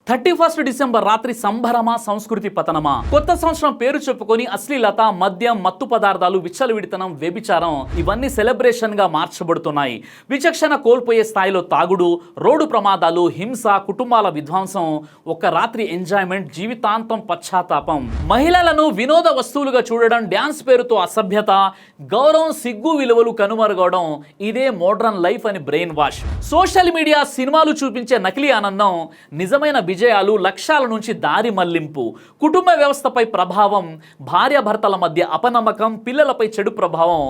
31 December రాత్రి సంభరమా సంస్కృతి పతనమా? కొత్త సంవత్సరం పేరు చెప్పుకొని అశ్లీలత, మద్యం, మత్తు పదార్థాలు, విచ్చలవిడితనం, వ్యభిచారం ఇవన్నీ సెలబ్రేషన్ గా మార్చబడుతున్నాయి. విచక్షణ కోల్పోయే స్థాయిలో తాగుడు, రోడ్డు ప్రమాదాలు, హింస, కుటుంబాల విధ్వంసం, ఒక్క రాత్రి ఎంజాయ్మెంట్, జీవితాంతం పశ్చాత్తాపం. మహిళలను వినోద వస్తువులుగా చూడడం, డ్యాన్స్ పేరుతో అసభ్యత, గౌరవం, సిగ్గు విలువలు కనుమరుగవడం ఇదే మోడ్రన్ లైఫ్ అని బ్రెయిన్ వాష్. సోషల్ మీడియా, సినిమాలు చూపించే నకిలీ ఆనందం, నిజమైన విజయాలు, లక్ష్యాల నుంచి దారి మళ్లింపు, కుటుంబ వ్యవస్థపై ప్రభావం, భార్యాభర్తల మధ్య అపనమ్మకం, పిల్లలపై చెడు ప్రభావం,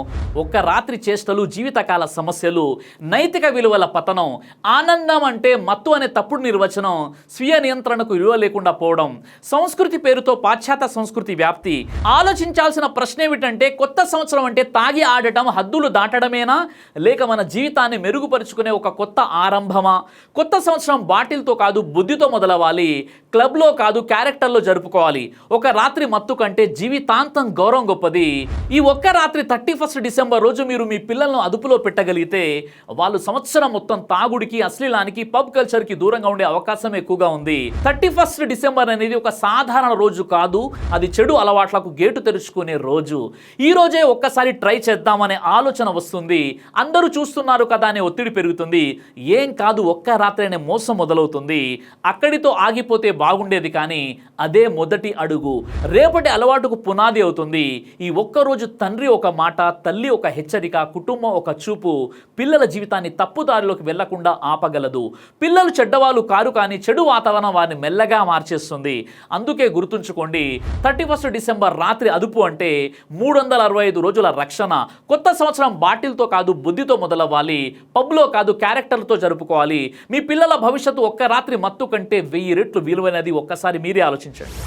ఒక్క రాత్రి చేష్టలు, జీవితకాల సమస్యలు, నైతిక విలువల పతనం. ఆనందం అంటే మత్తు అనే తప్పుడు నిర్వచనం, స్వీయ నియంత్రణకు విలువ లేకుండా పోవడం, సంస్కృతి పేరుతో పాశ్చాత్య సంస్కృతి వ్యాప్తి. ఆలోచించాల్సిన ప్రశ్న ఏమిటంటే, కొత్త సంవత్సరం అంటే తాగి ఆడటం, హద్దులు దాటడమేనా, లేక మన జీవితాన్ని మెరుగుపరుచుకునే ఒక కొత్త ఆరంభమా? కొత్త సంవత్సరం బాటిల్తో కాదు, బుద్ధితో మొదలవ్వాలి. క్లబ్లో కాదు, క్యారెక్టర్లో జరుపుకోవాలి. ఒక రాత్రి మత్తు కంటే జీవితాంతం గౌరవం గొప్పది. ఈ ఒక్క రాత్రి 31 డిసెంబర్ రోజు మీరు మీ పిల్లలను అదుపులో పెట్టగలిగితే వాళ్ళు సంవత్సరం మొత్తం తాగుడికి, అశ్లీలానికి, పబ్ కల్చర్కి దూరంగా ఉండే అవకాశం ఎక్కువగా ఉంది. 31 డిసెంబర్ అనేది ఒక సాధారణ రోజు కాదు, అది చెడు అలవాట్లకు గేటు తెరుచుకునే రోజు. ఈ రోజే ఒక్కసారి ట్రై చేద్దామనే ఆలోచన వస్తుంది. అందరూ చూస్తున్నారు కదా అనే ఒత్తిడి పెరుగుతుంది. ఏం కాదు, ఒక్క రాత్రి అనే మోసం మొదలవుతుంది. అక్కడితో ఆగిపోతే బాగుండేది, కానీ అదే మొదటి అడుగు. రేపటి అలవాటుకు పునాది అవుతుంది. ఈ ఒక్కరోజు తండ్రి ఒక మాట, తల్లి ఒక హెచ్చరిక, కుటుంబం ఒక చూపు పిల్లల జీవితాన్ని తప్పుదారిలోకి వెళ్లకుండా ఆపగలదు. పిల్లలు చెడ్డవాళ్ళు కారు, కానీ చెడు వాతావరణం వారిని మెల్లగా మార్చేస్తుంది. అందుకే గుర్తుంచుకోండి, 31 డిసెంబర్ రాత్రి అదుపు అంటే 365 రోజుల రక్షణ. కొత్త సంవత్సరం బాటిల్తో కాదు, బుద్ధితో మొదలవ్వాలి. పబ్లో కాదు, క్యారెక్టర్లతో జరుపుకోవాలి. మీ పిల్లల భవిష్యత్తు ఒక్క రాత్రి మత్తు కంటే 1000 రెట్లు విలువైనది. ఒక్కసారి మీరే ఆలోచించండి.